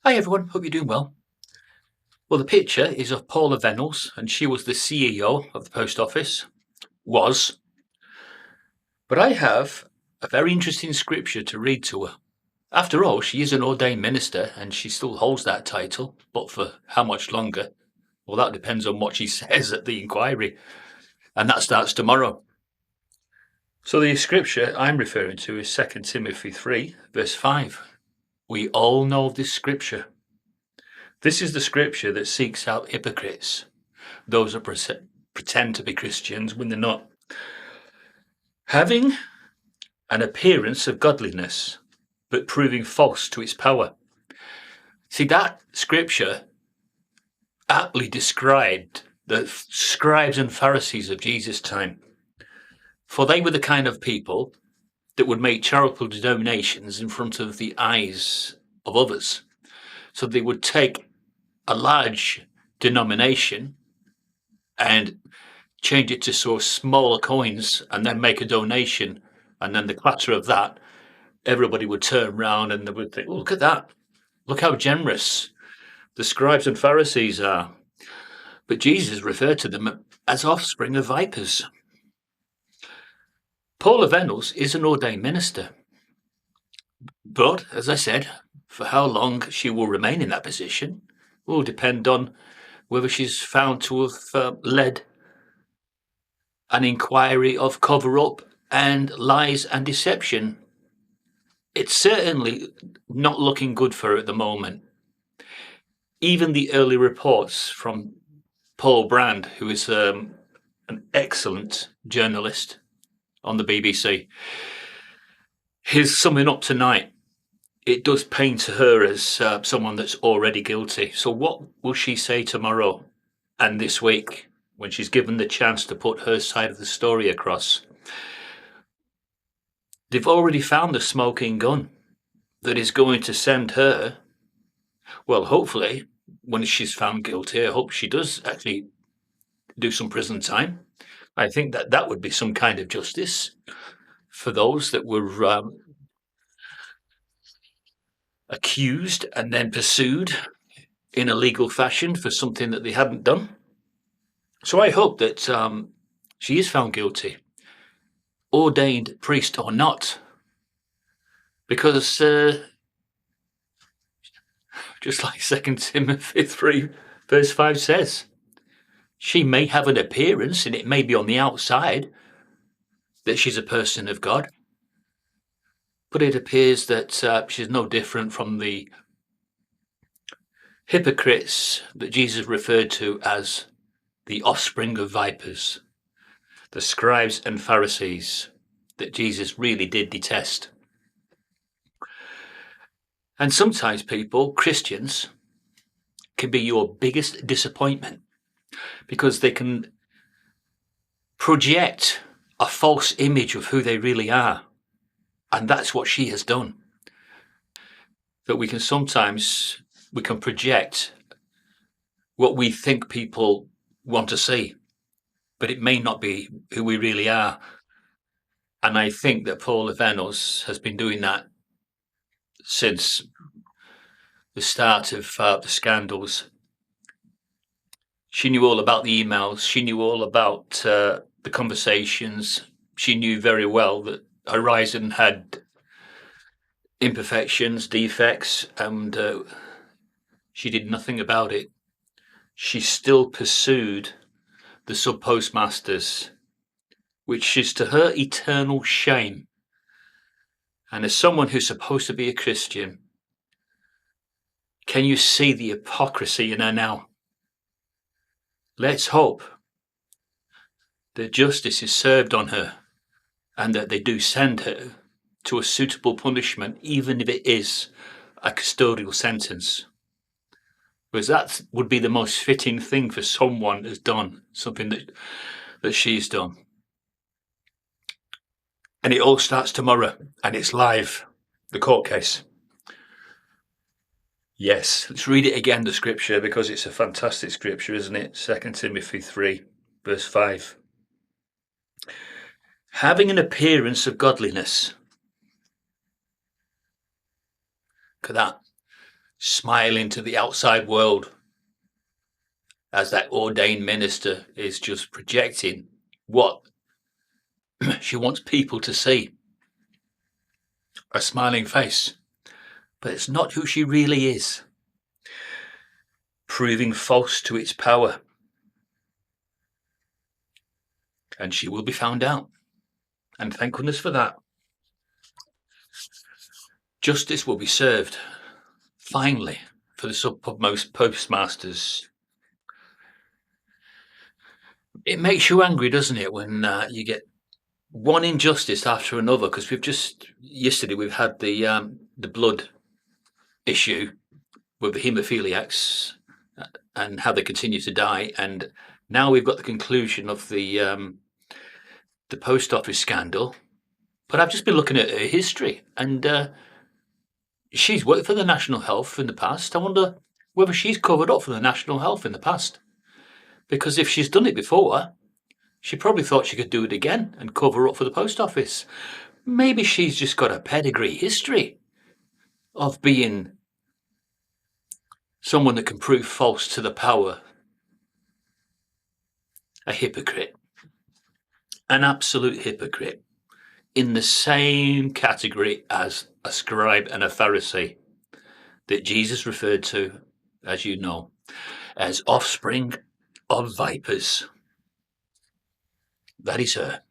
Hi everyone, hope you're doing well. Well, the picture is of Paula Vennells, and she was the CEO of the post office. Was. But I have a very interesting scripture to read to her. After all, she is an ordained minister and she still holds that title, but for how much longer? Well, that depends on what she says at the inquiry, and that starts tomorrow. So the scripture I'm referring to is 2 Timothy 3, verse 5. We all know this scripture. This is the scripture that seeks out hypocrites, those that pretend to be Christians when they're not. Having an appearance of godliness, but proving false to its power. See, that scripture aptly described the scribes and Pharisees of Jesus' time. For they were the kind of people that would make charitable donations in front of the eyes of others. So they would take a large denomination and change it to so smaller coins and then make a donation. And then the clatter of that, everybody would turn around and they would think, oh, look at that. Look how generous the scribes and Pharisees are. But Jesus referred to them as offspring of vipers. Paula Vennells is an ordained minister. But, as I said, for how long she will remain in that position will depend on whether she's found to have led an inquiry of cover-up and lies and deception. It's certainly not looking good for her at the moment. Even the early reports from Paul Brand, who is an excellent journalist on the BBC, his summing up tonight, it does paint her as someone that's already guilty. So what will she say tomorrow and this week when she's given the chance to put her side of the story across? They've already found the smoking gun that is going to send her, well, hopefully, when she's found guilty, I hope she does actually do some prison time. I think that that would be some kind of justice for those that were accused and then pursued in a legal fashion for something that they hadn't done. So I hope that she is found guilty, ordained priest or not, because just like 2 Timothy 3, verse 5 says, she may have an appearance, and it may be on the outside that she's a person of God, but it appears that she's no different from the hypocrites that Jesus referred to as the offspring of vipers, the scribes and Pharisees that Jesus really did detest. And sometimes people, Christians, can be your biggest disappointment because they can project a false image of who they really are. And that's what she has done. That we can project what we think people want to see, but it may not be who we really are. And I think that Paula Vennells has been doing that since the start of the scandals. She knew all about the emails. She knew all about the conversations. She knew very well that Horizon had imperfections, defects, and she did nothing about it. She still pursued the sub-postmasters, which is to her eternal shame. And as someone who's supposed to be a Christian, can you see the hypocrisy in her now? Let's hope that justice is served on her and that they do send her to a suitable punishment, even if it is a custodial sentence. Because that would be the most fitting thing for someone who's done something that she's done. And it all starts tomorrow, and it's live, the court case. Yes, let's read it again, the scripture, because it's a fantastic scripture, isn't it? 2 Timothy 3, verse 5. Having an appearance of godliness. Look at that. smiling to the outside world as that ordained minister is just projecting what she wants people to see. A smiling face. But it's not who she really is. Proving false to its power. And she will be found out. And thank goodness for that. Justice will be served, finally, for the submost postmasters. It makes you angry, doesn't it, when you get one injustice after another? Because yesterday we've had the blood issue with the haemophiliacs and how they continue to die, and now we've got the conclusion of the post office scandal. But I've just been looking at her history, and she's worked for the National Health in the past. I wonder whether she's covered up for the National Health in the past. Because if she's done it before, she probably thought she could do it again and cover up for the post office. Maybe she's just got a pedigree history of being someone that can prove false to the power. A hypocrite. An absolute hypocrite. In the same category as a scribe and a Pharisee that Jesus referred to, as you know, as offspring of vipers. That is her.